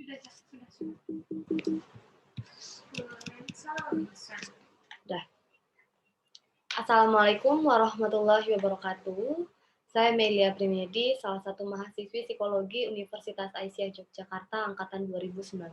Udah. Assalamualaikum warahmatullahi wabarakatuh. Saya Melia Primedi, salah satu mahasiswi psikologi Universitas Aisyah Yogyakarta angkatan 2019.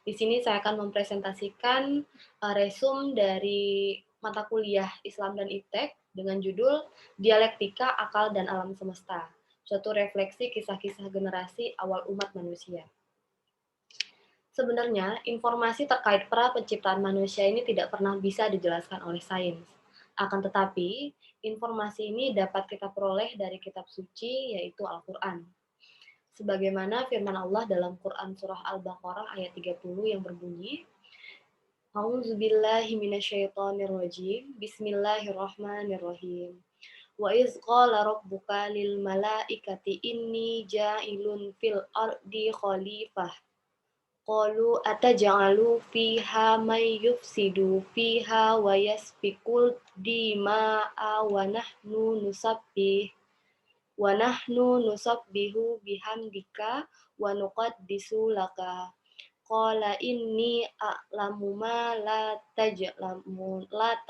Di sini saya akan mempresentasikan resume dari mata kuliah Islam dan Iptek dengan judul Dialektika Akal dan Alam Semesta, suatu refleksi kisah-kisah generasi awal umat manusia. Sebenarnya, informasi terkait pra penciptaan manusia ini tidak pernah bisa dijelaskan oleh sains. Akan tetapi, informasi ini dapat kita peroleh dari kitab suci, yaitu Al-Quran. Sebagaimana firman Allah dalam Quran Surah Al-Baqarah ayat 30 yang berbunyi, A'udzubillahi minasyaitonirrajim, Bismillahirrahmanirrahim. Wa iz qala rabbuka lil malaikati inni ja'ilun fil ardi khalifah. Qalu ataj'alu fiha may yufsidu fiha wa yasfikul dima'a wa nahnu nusabbihu bihamdika wa nuqaddisu laka. Qala inni a'lamu ma la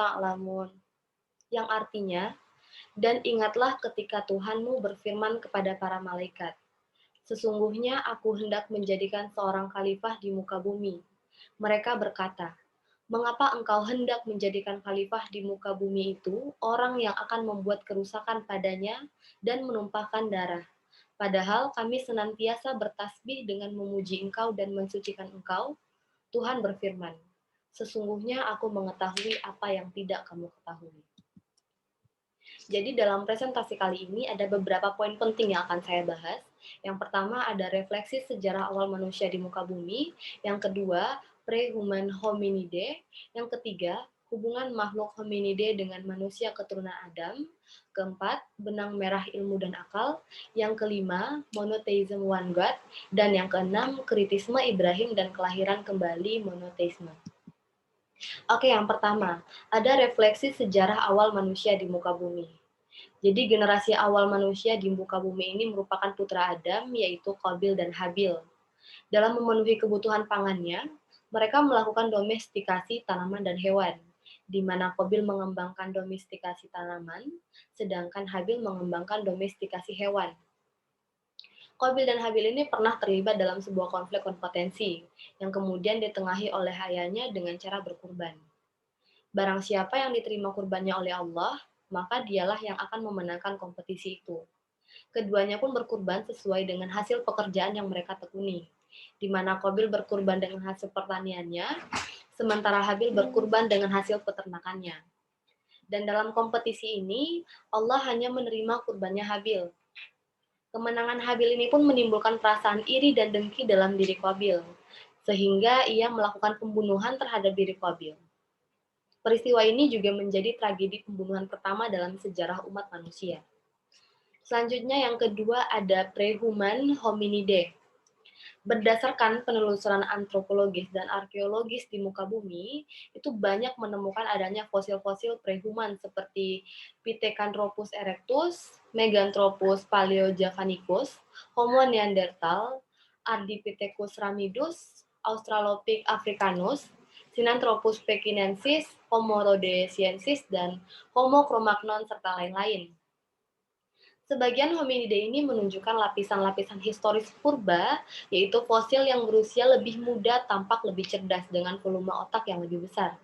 ta'lamun. Yang artinya, dan ingatlah ketika Tuhanmu berfirman kepada para malaikat, sesungguhnya aku hendak menjadikan seorang khalifah di muka bumi. Mereka berkata, mengapa engkau hendak menjadikan khalifah di muka bumi itu orang yang akan membuat kerusakan padanya dan menumpahkan darah? Padahal kami senantiasa bertasbih dengan memuji engkau dan mensucikan engkau. Tuhan berfirman, sesungguhnya aku mengetahui apa yang tidak kamu ketahui. Jadi dalam presentasi kali ini ada beberapa poin penting yang akan saya bahas. Yang pertama ada refleksi sejarah awal manusia di muka bumi. Yang kedua, pre-human hominide. Yang ketiga, hubungan makhluk hominide dengan manusia keturunan Adam. Keempat, benang merah ilmu dan akal. Yang kelima, monotheism one God. Dan yang keenam, kritisme Ibrahim dan kelahiran kembali monotheisme. Oke, yang pertama, ada refleksi sejarah awal manusia di muka bumi. Jadi generasi awal manusia di muka bumi ini merupakan putra Adam, yaitu Qabil dan Habil. Dalam memenuhi kebutuhan pangannya, mereka melakukan domestikasi tanaman dan hewan, di mana Qabil mengembangkan domestikasi tanaman, sedangkan Habil mengembangkan domestikasi hewan. Qabil dan Habil ini pernah terlibat dalam sebuah konflik kompetensi, yang kemudian ditengahi oleh ayahnya dengan cara berkurban. Barang siapa yang diterima kurbannya oleh Allah, maka dialah yang akan memenangkan kompetisi itu. Keduanya pun berkurban sesuai dengan hasil pekerjaan yang mereka tekuni, di mana Qabil berkurban dengan hasil pertaniannya, sementara Habil berkurban dengan hasil peternakannya. Dan dalam kompetisi ini, Allah hanya menerima kurbannya Habil. Kemenangan Habil ini pun menimbulkan perasaan iri dan dengki dalam diri Qabil, sehingga ia melakukan pembunuhan terhadap diri Qabil. Peristiwa ini juga menjadi tragedi pembunuhan pertama dalam sejarah umat manusia. Selanjutnya yang kedua ada pre-human hominide. Berdasarkan penelusuran antropologis dan arkeologis di muka bumi, itu banyak menemukan adanya fosil-fosil pre-human seperti Pithecanthropus erectus, Meganthropus paleojavanicus, Homo neanderthal, Ardipithecus ramidus, Australopithecus africanus, Sinanthropus pekinensis, Homo rhodesiensis, dan Homo cro-magnon, serta lain-lain. Sebagian hominide ini menunjukkan lapisan-lapisan historis purba, yaitu fosil yang berusia lebih muda tampak lebih cerdas dengan volume otak yang lebih besar.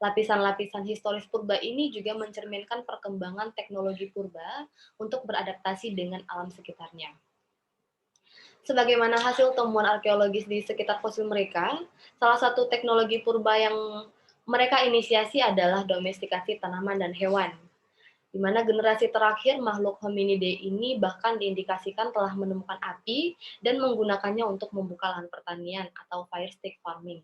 Lapisan-lapisan historis purba ini juga mencerminkan perkembangan teknologi purba untuk beradaptasi dengan alam sekitarnya. Sebagaimana hasil temuan arkeologis di sekitar fosil mereka, salah satu teknologi purba yang mereka inisiasi adalah domestikasi tanaman dan hewan, di mana generasi terakhir makhluk hominide ini bahkan diindikasikan telah menemukan api dan menggunakannya untuk membuka lahan pertanian atau fire stick farming.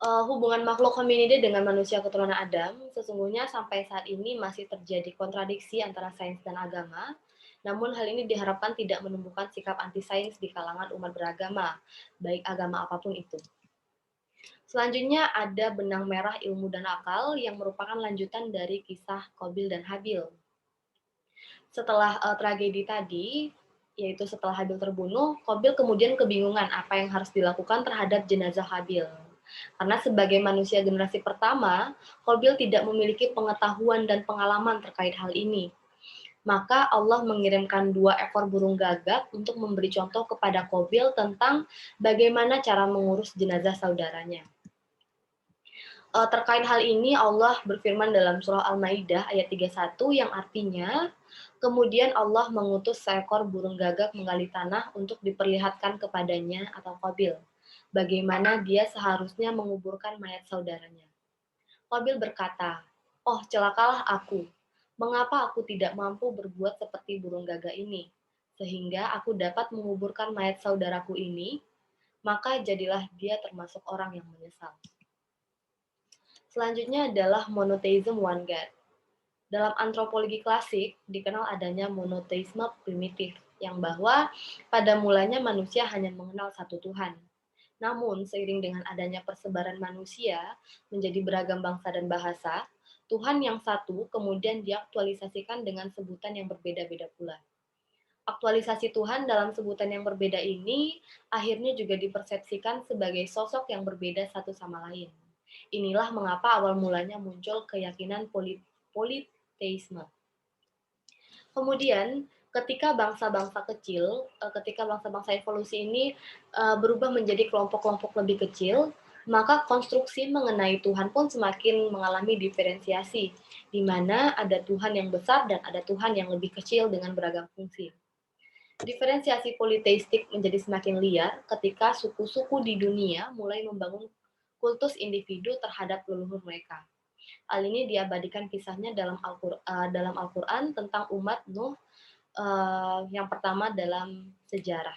Hubungan makhluk hominide dengan manusia keturunan Adam sesungguhnya sampai saat ini masih terjadi kontradiksi antara sains dan agama. Namun hal ini diharapkan tidak menumbuhkan sikap anti-sains di kalangan umat beragama, baik agama apapun itu. Selanjutnya ada benang merah ilmu dan akal yang merupakan lanjutan dari kisah Qabil dan Habil. Setelah tragedi tadi, yaitu setelah Habil terbunuh, Qabil kemudian kebingungan apa yang harus dilakukan terhadap jenazah Habil. Karena sebagai manusia generasi pertama, Qabil tidak memiliki pengetahuan dan pengalaman terkait hal ini. Maka Allah mengirimkan 2 ekor burung gagak untuk memberi contoh kepada Qabil tentang bagaimana cara mengurus jenazah saudaranya. Terkait hal ini Allah berfirman dalam surah Al-Maidah ayat 31 yang artinya, kemudian Allah mengutus seekor burung gagak menggali tanah untuk diperlihatkan kepadanya atau Qabil, bagaimana dia seharusnya menguburkan mayat saudaranya. Qabil berkata, "Oh, celakalah aku. Mengapa aku tidak mampu berbuat seperti burung gagak ini, sehingga aku dapat menguburkan mayat saudaraku ini?" Maka jadilah dia termasuk orang yang menyesal. Selanjutnya adalah monotheism one God. Dalam antropologi klasik, dikenal adanya monoteisme primitif, yang bahwa pada mulanya manusia hanya mengenal satu Tuhan. Namun, seiring dengan adanya persebaran manusia menjadi beragam bangsa dan bahasa, Tuhan yang satu kemudian diaktualisasikan dengan sebutan yang berbeda-beda pula. Aktualisasi Tuhan dalam sebutan yang berbeda ini akhirnya juga dipersepsikan sebagai sosok yang berbeda satu sama lain. Inilah mengapa awal mulanya muncul keyakinan politeisme. Kemudian, ketika bangsa-bangsa kecil, ketika bangsa-bangsa evolusi ini berubah menjadi kelompok-kelompok lebih kecil, maka konstruksi mengenai Tuhan pun semakin mengalami diferensiasi, di mana ada Tuhan yang besar dan ada Tuhan yang lebih kecil dengan beragam fungsi. Diferensiasi politeistik menjadi semakin liar ketika suku-suku di dunia mulai membangun kultus individu terhadap leluhur mereka. Hal ini diabadikan kisahnya dalam Al-Quran tentang umat Nuh yang pertama dalam sejarah.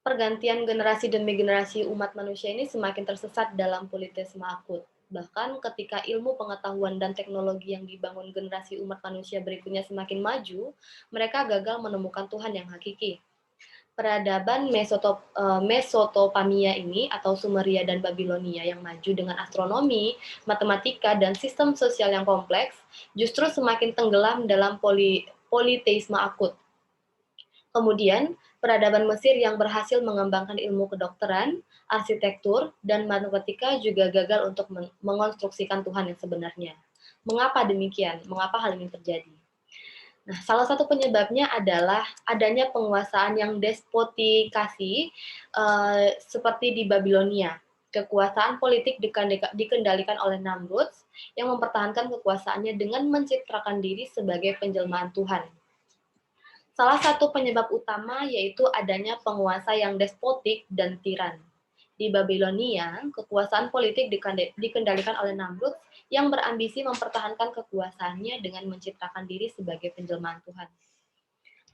Pergantian generasi demi generasi umat manusia ini semakin tersesat dalam politeisme akut. Bahkan ketika ilmu pengetahuan dan teknologi yang dibangun generasi umat manusia berikutnya semakin maju, mereka gagal menemukan Tuhan yang hakiki. Peradaban Mesopotamia ini atau Sumeria dan Babilonia yang maju dengan astronomi, matematika, dan sistem sosial yang kompleks justru semakin tenggelam dalam politeisme akut. Kemudian, peradaban Mesir yang berhasil mengembangkan ilmu kedokteran, arsitektur, dan matematika juga gagal untuk mengonstruksikan Tuhan yang sebenarnya. Mengapa demikian? Mengapa hal ini terjadi? Nah, salah satu penyebabnya adalah adanya penguasaan yang despotikasi seperti di Babilonia. Kekuasaan politik dikendalikan oleh Namrud yang mempertahankan kekuasaannya dengan mencitrakan diri sebagai penjelmaan Tuhan. Salah satu penyebab utama yaitu adanya penguasa yang despotik dan tiran. Di Babilonia, kekuasaan politik dikendalikan oleh Namrud yang berambisi mempertahankan kekuasaannya dengan mencitrakan diri sebagai penjelmaan Tuhan.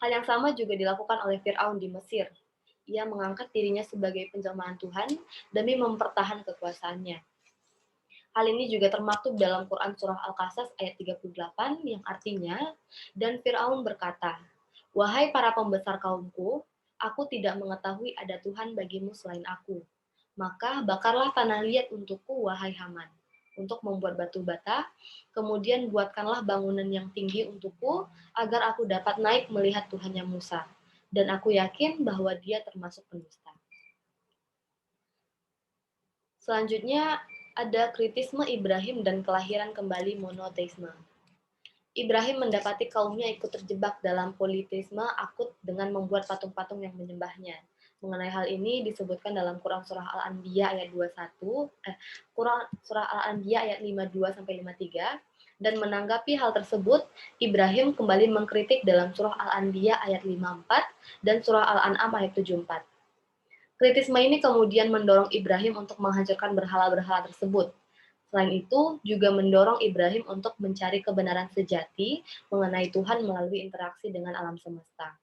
Hal yang sama juga dilakukan oleh Fir'aun di Mesir. Ia mengangkat dirinya sebagai penjelmaan Tuhan demi mempertahankan kekuasaannya. Hal ini juga termaktub dalam Quran Surah Al-Qasas ayat 38 yang artinya, dan Fir'aun berkata, "Wahai para pembesar kaumku, aku tidak mengetahui ada Tuhan bagimu selain aku. Maka bakarlah tanah liat untukku, wahai Haman, untuk membuat batu bata, kemudian buatkanlah bangunan yang tinggi untukku, agar aku dapat naik melihat Tuhannya Musa. Dan aku yakin bahwa dia termasuk pendusta." Selanjutnya, ada kritisme Ibrahim dan kelahiran kembali monoteisme. Ibrahim mendapati kaumnya ikut terjebak dalam politeisme akut dengan membuat patung-patung yang menyembahnya. Mengenai hal ini disebutkan dalam Quran Surah Al-Anbiya ayat 21, Quran Surah Al-Anbiya ayat 52 sampai 53, dan menanggapi hal tersebut, Ibrahim kembali mengkritik dalam Surah Al-Anbiya ayat 54 dan Surah Al-An'am ayat 74. Kritisme ini kemudian mendorong Ibrahim untuk menghancurkan berhala-berhala tersebut. Selain itu, juga mendorong Ibrahim untuk mencari kebenaran sejati mengenai Tuhan melalui interaksi dengan alam semesta.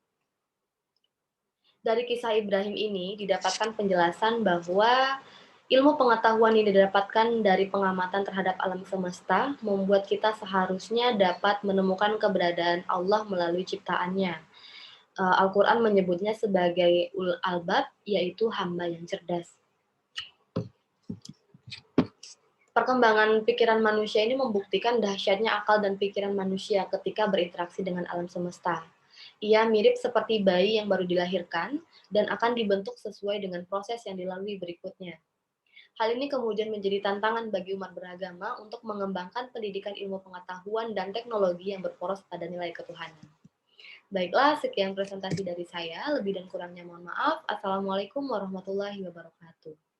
Dari kisah Ibrahim ini didapatkan penjelasan bahwa ilmu pengetahuan yang didapatkan dari pengamatan terhadap alam semesta membuat kita seharusnya dapat menemukan keberadaan Allah melalui ciptaannya. Al-Quran menyebutnya sebagai ulul albab, yaitu hamba yang cerdas. Perkembangan pikiran manusia ini membuktikan dahsyatnya akal dan pikiran manusia ketika berinteraksi dengan alam semesta. Ia mirip seperti bayi yang baru dilahirkan dan akan dibentuk sesuai dengan proses yang dilalui berikutnya. Hal ini kemudian menjadi tantangan bagi umat beragama untuk mengembangkan pendidikan ilmu pengetahuan dan teknologi yang berporos pada nilai ketuhanan. Baiklah, sekian presentasi dari saya. Lebih dan kurangnya mohon maaf. Assalamualaikum warahmatullahi wabarakatuh.